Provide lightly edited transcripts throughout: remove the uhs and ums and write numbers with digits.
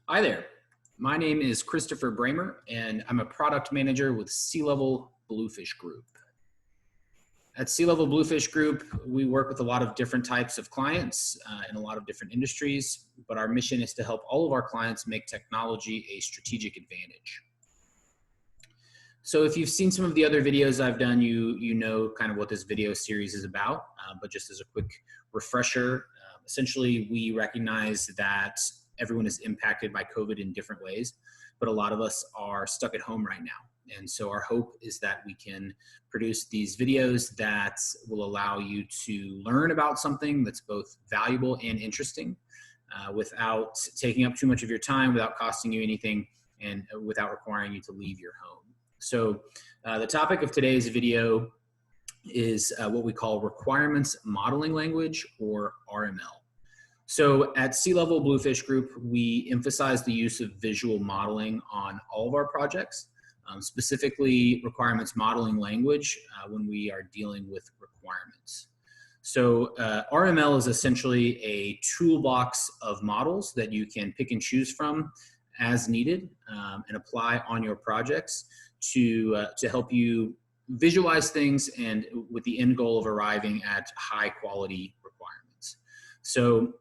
Hi there. My name is Christopher Brehmer, and I'm a product manager with Seilevel Bluefish Group. At Seilevel Bluefish Group, we work with a lot of different types of clients in a lot of different industries, but our mission is to help all of our clients make technology a strategic advantage. So if you've seen some of the other videos I've done, you know kind of what this video series is about, but just as a quick refresher, essentially we recognize that everyone is impacted by COVID in different ways, but a lot of us are stuck at home right now. And so our hope is that we can produce these videos that will allow you to learn about something that's both valuable and interesting without taking up too much of your time, without costing you anything, and without requiring you to leave your home. So the topic of today's video is what we call requirements modeling language, or RML. So at Seilevel Bluefish Group, we emphasize the use of visual modeling on all of our projects, specifically requirements modeling language when we are dealing with requirements. So RML is essentially a toolbox of models that you can pick and choose from as needed and apply on your projects to help you visualize things, and with the end goal of arriving at high quality requirements. So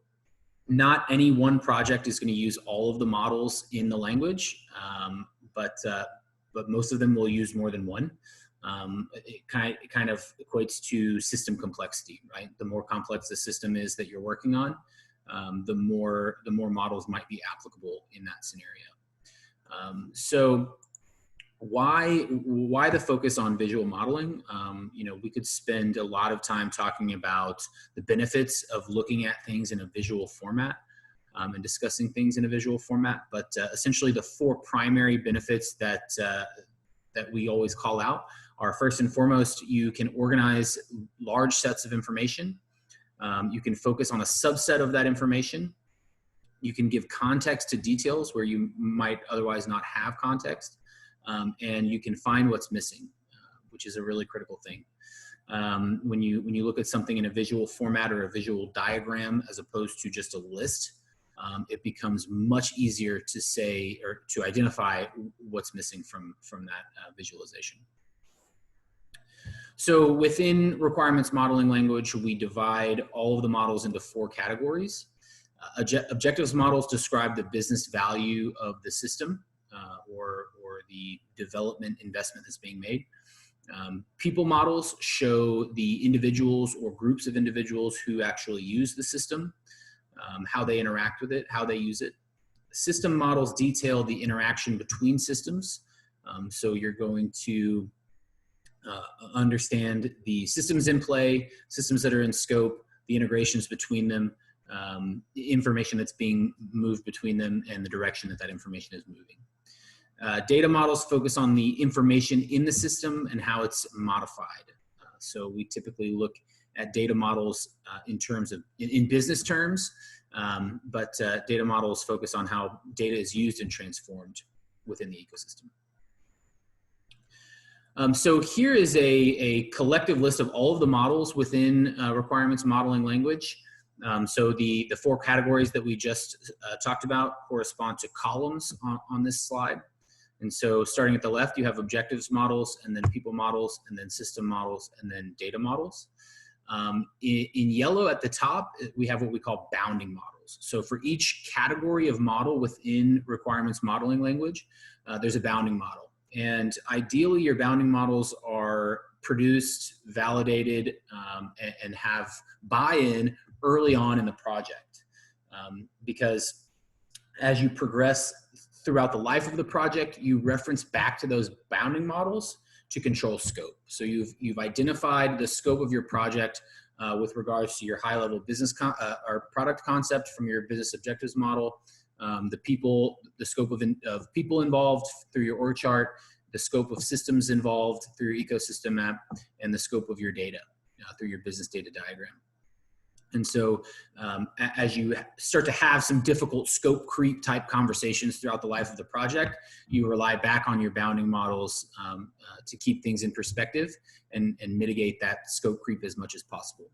not any one project is going to use all of the models in the language, but most of them will use more than one. It kind of equates to system complexity, right? The more complex the system is that you're working on, the more models might be applicable in that scenario. So why the focus on visual modeling? We could spend a lot of time talking about the benefits of looking at things in a visual format and discussing things in a visual format. But essentially, the four primary benefits that we always call out are, first and foremost, you can organize large sets of information. You can focus on a subset of that information. You can give context to details where you might otherwise not have context. And you can find what's missing, which is a really critical thing. When you look at something in a visual format or a visual diagram as opposed to just a list, it becomes much easier to say or to identify what's missing from that visualization. So within requirements modeling language, we divide all of the models into four categories. Objectives models describe the business value of the system or the development investment that's being made. People models show the individuals or groups of individuals who actually use the system, how they interact with it, how they use it. System models detail the interaction between systems. So you're going to understand the systems in play, systems that are in scope, the integrations between them, the information that's being moved between them, and the direction that information is moving. Data models focus on the information in the system and how it's modified. So we typically look at data models in terms of in business terms, but data models focus on how data is used and transformed within the ecosystem. So here is a collective list of all of the models within requirements modeling language. So the four categories that we just talked about correspond to columns on this slide. And so starting at the left, you have objectives models, and then people models, and then system models, and then data models. In yellow at the top, we have what we call bounding models. So for each category of model within requirements modeling language, there's a bounding model. And ideally, your bounding models are produced, validated, and have buy-in early on in the project. Because as you progress throughout the life of the project, you reference back to those bounding models to control scope. So you've identified the scope of your project with regards to your high-level business or product concept from your business objectives model, the scope of people involved through your org chart, the scope of systems involved through your ecosystem map, and the scope of your data through your business data diagram. And so as you start to have some difficult scope creep type conversations throughout the life of the project, you rely back on your bounding models to keep things in perspective and mitigate that scope creep as much as possible.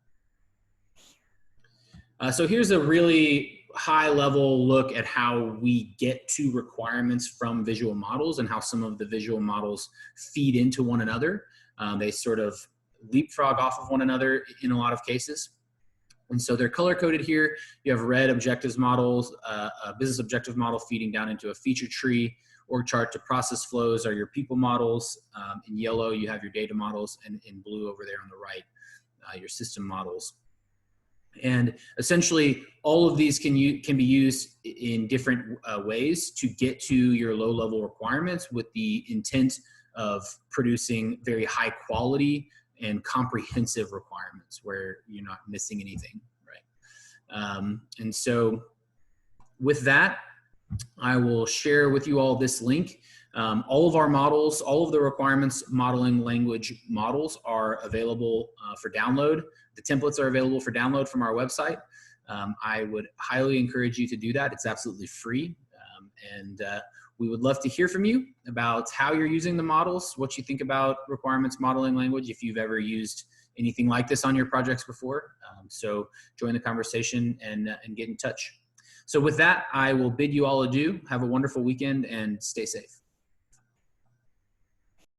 So here's a really high level look at how we get to requirements from visual models and how some of the visual models feed into one another. They sort of leapfrog off of one another in a lot of cases. And so they're color coded here. You have red objectives models, a business objective model feeding down into a feature tree. Org chart to process flows are your people models. In yellow, you have your data models, and in blue over there on the right, your system models. And essentially, all of these can be used in different ways to get to your low-level requirements with the intent of producing very high quality and comprehensive requirements where you're not missing anything, right? And so with that, I will share with you all this link. All of our models, all of the requirements modeling language models are available for download. The templates are available for download from our website. I would highly encourage you to do that. It's absolutely free. And we would love to hear from you about how you're using the models, what you think about requirements modeling language, if you've ever used anything like this on your projects before. So join the conversation and get in touch. So with that, I will bid you all adieu. Have a wonderful weekend and stay safe.